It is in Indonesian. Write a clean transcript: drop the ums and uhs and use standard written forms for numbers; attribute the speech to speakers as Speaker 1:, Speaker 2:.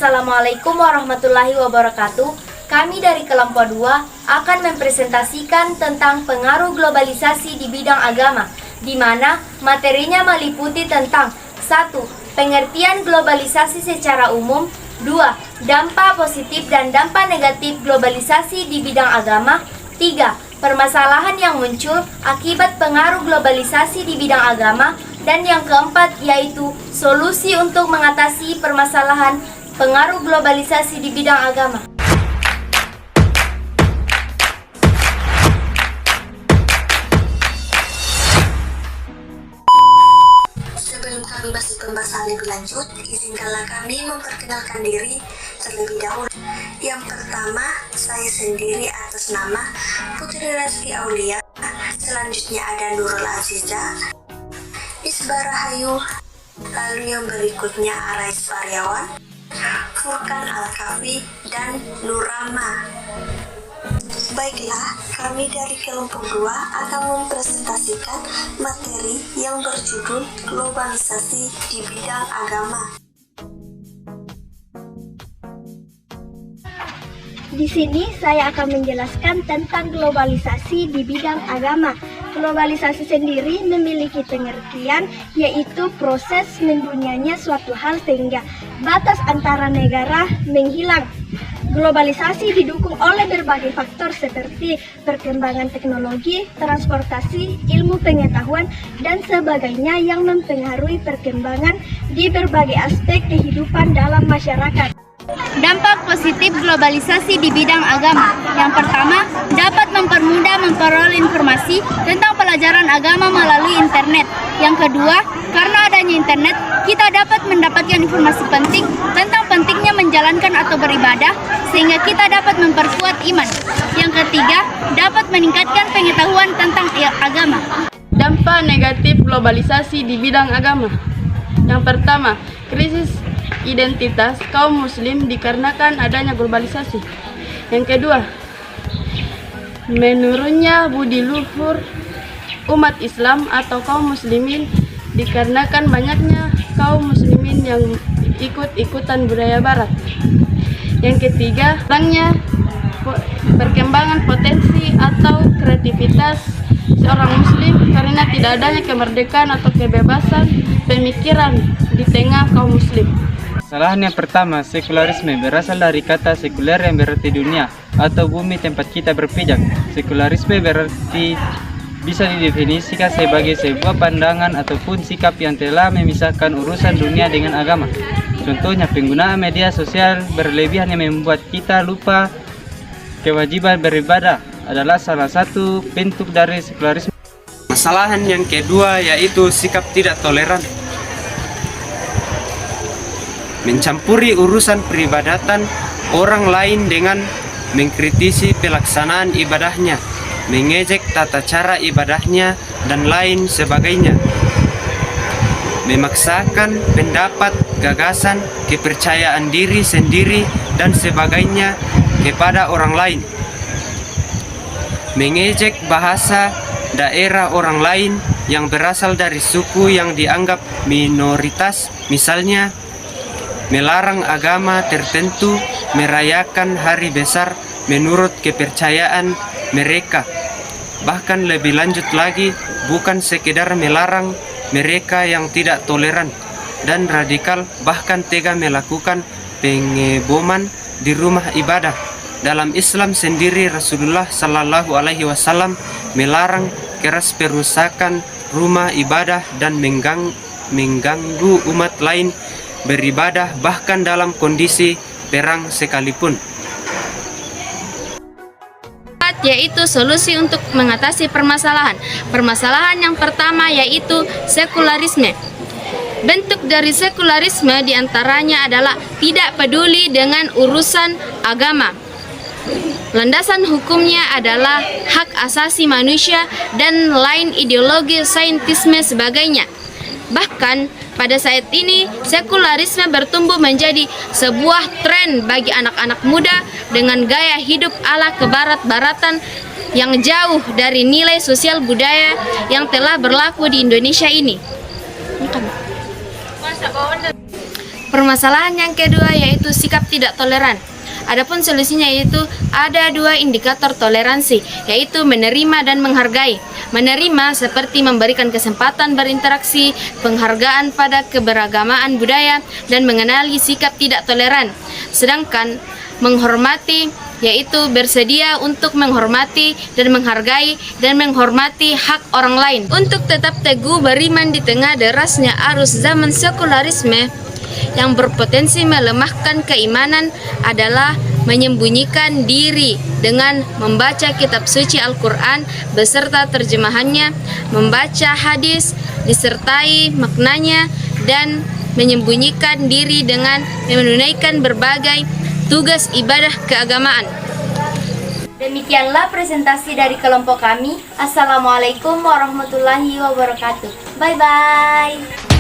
Speaker 1: Assalamualaikum warahmatullahi wabarakatuh. Kami dari kelompok 2 akan mempresentasikan tentang pengaruh globalisasi di bidang agama, di mana materinya meliputi tentang 1. Pengertian globalisasi secara umum, 2. Dampak positif dan dampak negatif globalisasi di bidang agama, 3. Permasalahan yang muncul akibat pengaruh globalisasi di bidang agama, dan yang keempat yaitu solusi untuk mengatasi permasalahan pengaruh globalisasi di bidang agama.
Speaker 2: Sebelum kami masuk pembahasan lebih lanjut, izinkanlah kami memperkenalkan diri terlebih dahulu. Yang pertama, saya sendiri atas nama Putri Rizky Aulia. Selanjutnya ada Nurul Aziza, Misbah Rahayu, lalu yang berikutnya Arais Varyawan, Furkan Al-Kafi, dan Nurama. Baiklah, kami dari kelompok 2 akan mempresentasikan materi yang berjudul globalisasi di bidang agama.
Speaker 3: Di sini saya akan menjelaskan tentang globalisasi di bidang agama. Globalisasi sendiri memiliki pengertian, yaitu proses mendunianya suatu hal sehingga batas antara negara menghilang. Globalisasi didukung oleh berbagai faktor seperti perkembangan teknologi, transportasi, ilmu pengetahuan, dan sebagainya yang mempengaruhi perkembangan di berbagai aspek kehidupan dalam masyarakat.
Speaker 1: Dampak positif globalisasi di bidang agama. Yang pertama, dapat mempermudah memperoleh informasi tentang pelajaran agama melalui internet. Yang kedua, karena adanya internet, kita dapat mendapatkan informasi penting tentang pentingnya menjalankan atau beribadah, sehingga kita dapat memperkuat iman. Yang ketiga, dapat meningkatkan pengetahuan tentang agama.
Speaker 4: Dampak negatif globalisasi di bidang agama. Yang pertama, krisis identitas kaum muslim dikarenakan adanya globalisasi. Yang kedua, menurunnya budi luhur umat Islam atau kaum muslimin dikarenakan banyaknya kaum muslimin yang ikut-ikutan budaya barat. Yang ketiga, kurangnya perkembangan potensi atau kreativitas seorang muslim karena tidak adanya kemerdekaan atau kebebasan pemikiran di tengah kaum muslim.
Speaker 5: Kesalahan yang pertama, sekularisme berasal dari kata sekuler yang berarti dunia atau bumi tempat kita berpijak. Sekularisme berarti bisa didefinisikan sebagai sebuah pandangan ataupun sikap yang telah memisahkan urusan dunia dengan agama. Contohnya, penggunaan media sosial berlebihan yang membuat kita lupa kewajiban beribadah adalah salah satu bentuk dari sekularisme.
Speaker 6: Kesalahan yang kedua yaitu sikap tidak toleran. Mencampuri urusan peribadatan orang lain dengan mengkritisi pelaksanaan ibadahnya, mengejek tata cara ibadahnya, dan lain sebagainya. Memaksakan pendapat, gagasan, kepercayaan diri sendiri, dan sebagainya kepada orang lain. Mengejek bahasa daerah orang lain yang berasal dari suku yang dianggap minoritas, misalnya melarang agama tertentu merayakan hari besar menurut kepercayaan mereka. Bahkan lebih lanjut lagi, bukan sekedar melarang, mereka yang tidak toleran dan radikal bahkan tega melakukan pengeboman di rumah ibadah. Dalam Islam sendiri, Rasulullah Sallallahu Alaihi Wasallam melarang keras perusakan rumah ibadah dan mengganggu umat lain beribadah bahkan dalam kondisi perang sekalipun.
Speaker 1: Yaitu solusi untuk mengatasi permasalahan. Permasalahan yang pertama yaitu sekularisme. Bentuk dari sekularisme diantaranya adalah tidak peduli dengan urusan agama. Landasan hukumnya adalah hak asasi manusia dan lain ideologi saintisme sebagainya. Bahkan pada saat ini sekularisme bertumbuh menjadi sebuah tren bagi anak-anak muda dengan gaya hidup ala kebarat-baratan yang jauh dari nilai sosial budaya yang telah berlaku di Indonesia ini. Permasalahan yang kedua yaitu sikap tidak toleran. Adapun solusinya yaitu ada 2 indikator toleransi, yaitu menerima dan menghargai. Menerima seperti memberikan kesempatan berinteraksi, penghargaan pada keberagamaan budaya, dan mengenali sikap tidak toleran. Sedangkan menghormati yaitu bersedia untuk menghormati dan menghargai dan menghormati hak orang lain. Untuk tetap teguh beriman di tengah derasnya arus zaman sekularisme yang berpotensi melemahkan keimanan adalah menyembunyikan diri dengan membaca kitab suci Al-Quran beserta terjemahannya, membaca hadis disertai maknanya, dan menyembunyikan diri dengan menunaikan berbagai tugas ibadah keagamaan.
Speaker 7: Demikianlah presentasi dari kelompok kami. Assalamualaikum warahmatullahi wabarakatuh. Bye-bye.